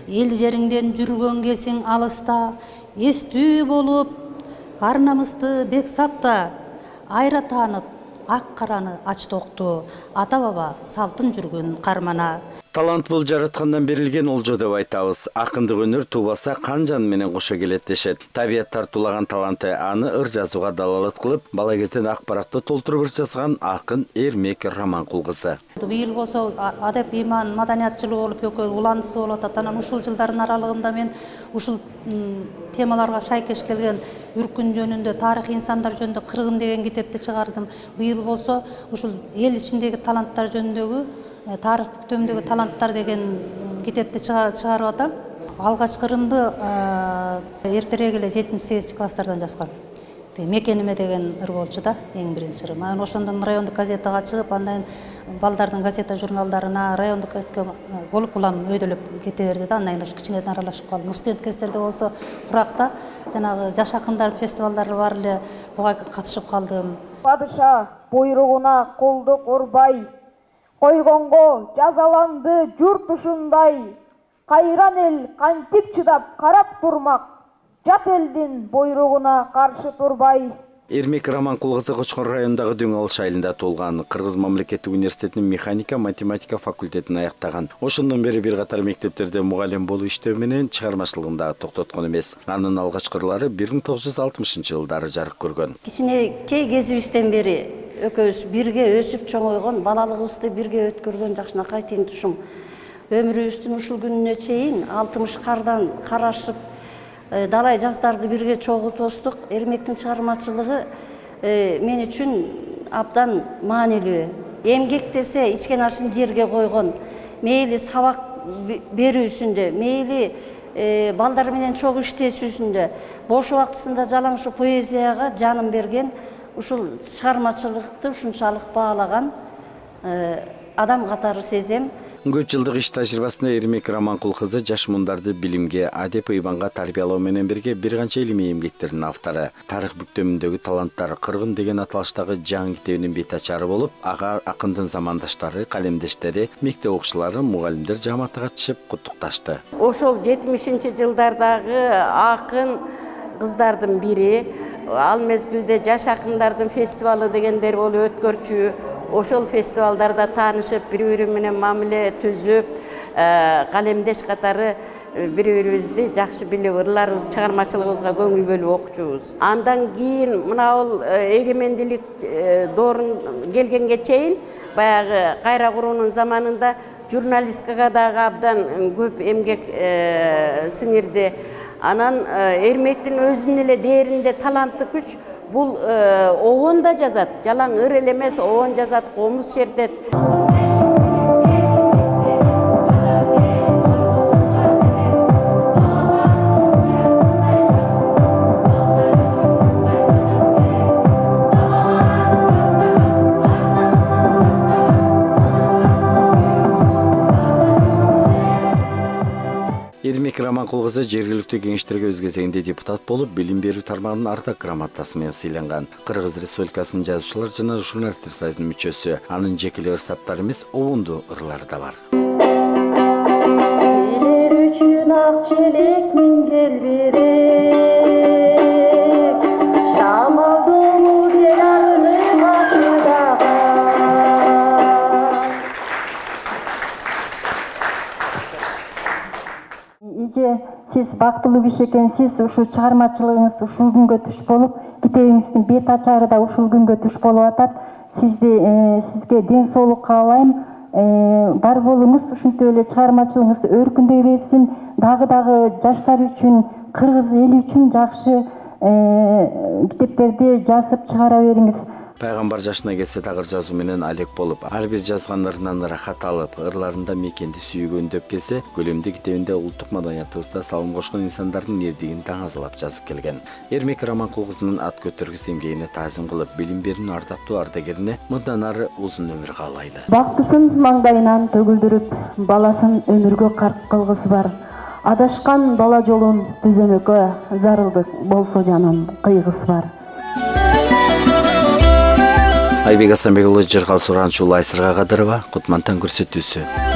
ел жериңден жүргөн кезиң алыста, эстүү болуп, ар намысты бек сакта, айра таанып, ак караны ач токту, ата баба салтын жүргөн кармана. Талант бул жараткандан берилген олжо деп айтабыз. Акындык өнөр туубаса кан жан менен кошо келет дешет. Табият тартуулаган таланты аны ыр жазууга далалат кылып, бала кезден акпаратты толтуруп жазган акын Эрмек Раманкул кызы. Быйыл болсо адеп иман маданият жылы болуп экөө уландысы болуп атат. Анан ушул жылдардын аралыгында мен ушул темаларга шайкеш келген үркүн жөнүндө, тарых инсандар жөнүндө Кыргын деген китепти чыгардым. Быйыл болсо ушул эл ичиндеги таланттар жөнүндөгү тарых бүктөмдөгү таланттар деген китепти чыгарып атам. Алгачкы ырымды эртерээк эле 7-8 класстардан жазгам. Мекениме деген ыр болчу да, эң биринчи ырым. Анан ошондон райондук газетага чыгып, андан балдардын газета журналдарына, райондук газетке болуп улам өйдөлөп кете берди да, андан кийин кичинеден аралашып калдым. Студент кездерде болсо Куракта жанагы жаш акындардын фестивалдары бар эле, буга катышып калдым. Падыша буйругуна колдук урбай, койгонго жазаланды журт ушундай, кайран эл кантип чыдап карап турмак, жат элдин буйругуна каршы турбай. Эрмек Раманкул кызы Кочкон районундагы Дөң Алыш айылында туулган. Кыргыз мамлекеттик университетинин механика, математика факультетин аяктаган. Ошондон бери бир катар мектептерде мугалим болуп иштөө менен чыгармачылыгында токтоткон эмес. Анын алгачкы ырлары 1960-жылдары жарык көргөн. Кичинекей кезибизден бери экөөбүз бирге өсүп чоңойгон, балалыгыбызды бирге өткөргөн жакшынакай тең тушум. Өмүрүбүздүн ушул күнүнө чейин 60 кардан карашып, далай жаздарды бирге чогуу тостук. Эрмектин чыгармачылыгы мен үчүн абдан маанилүү. Эмгектесе ичкен ашын жерге койгон, мейли сабак берүүсүндө, мейли балдар менен чогуу иштесүүсүндө, бош убактысында жалаң ушу поэзияга жанын берген, ушул чыгармачылыкты ушунчалык баалаган адам катары сезем. Көп жылдык иш тажрыйбасында Эрмек Раманкул кызы жаш мундарды билимге, адеп ыйбанга тарбиялоо менен бирге бир канча илимий эмгектердин автору. Тарых бүктөмүндөгү таланттар Кыргын деген аталыштагы жаңы китебинин бет ачары болуп, ага акындын замандаштары, калемдештери, мектеп окуучулары, мугалимдер жамааты катышып куттукташты. Ошол 70-жылдардагы акын кыздардын бири, ал мезгилде жаш акындардын фестивалы дегендер болуп өткөрчү. Ошол фестивалдарда таанышып, бири-бири менен мамиле түзүп, калемдеш катары бири-бирибизди жакшы билип, ырларыбыз, чыгармачылыгыбызга көңүл бөлүп окучубуз. Андан кийин мына бул эгемендүүлүк доорун келгенге чейин, баягы кайра куруунун заманында журналистикага дагы абдан көп эмгек сиңирди. Анан Эрмектин өзүнүн эле дээринде талантты күч. Бул оон да жазат, жалаң ыр эле эмес, оон жазат, комуз чертет. Эрмек Раманкул кызы жергиликтүү кеңештерге өз кезегинде депутат болуп, билим берүү тармагынын ардак грамотасы менен сыйланган. Кыргыз Республикасынын жазуучулар жана журналисттер союзунун мүчөсү. Анын жеке ырсаптары эмес, оонду ырлары да бар. Силер үчүн ак желек миң жел берек, шамалдуу эл арыны башыдаган. Иже сиз бактылуу киши экенсиз, ушул чыгармачылыгыңыз ушул күнгө туш болуп, китебиңиздин бет ачары да ушул күнгө туш болуп атат. Сизге ден соолук каалайм. Бар болуңуз, ушинтип эле чыгармачылыгыңыз өркүндөй берсин. Дагы жаштар үчүн, кыргыз эли үчүн жакшы китептерди жазып чыгара бериңиз. Пайгамбар жашына келсе дагы жазуу менен алек болуп, ар бир жазган ырынан ырахат алып, ырларында мекенди сүйгөндөп келсе, көлөмдүү китебинде улуттук маданиятыбызда салым кошкон инсандардын эрдигин таңазалап жазып келген. Эрмек Раманкул кызынын ат көтөргүс эмгегине таазим кылып, билим берүүнүн ардактуу ардагерине мындан ары узун өмүр каалайлы. Бактысын маңдайынан төгүлдүрүп, баласын өмүргө карк кылгысы бар. Адашкан бала жолун түзөмөккө зарылдык болсо жанын кыйгысы бар. Айбек Асанбек уулу, Жыргал Суранчу, Айсырга Кадырова, Кутмантан көрсөтүүсү.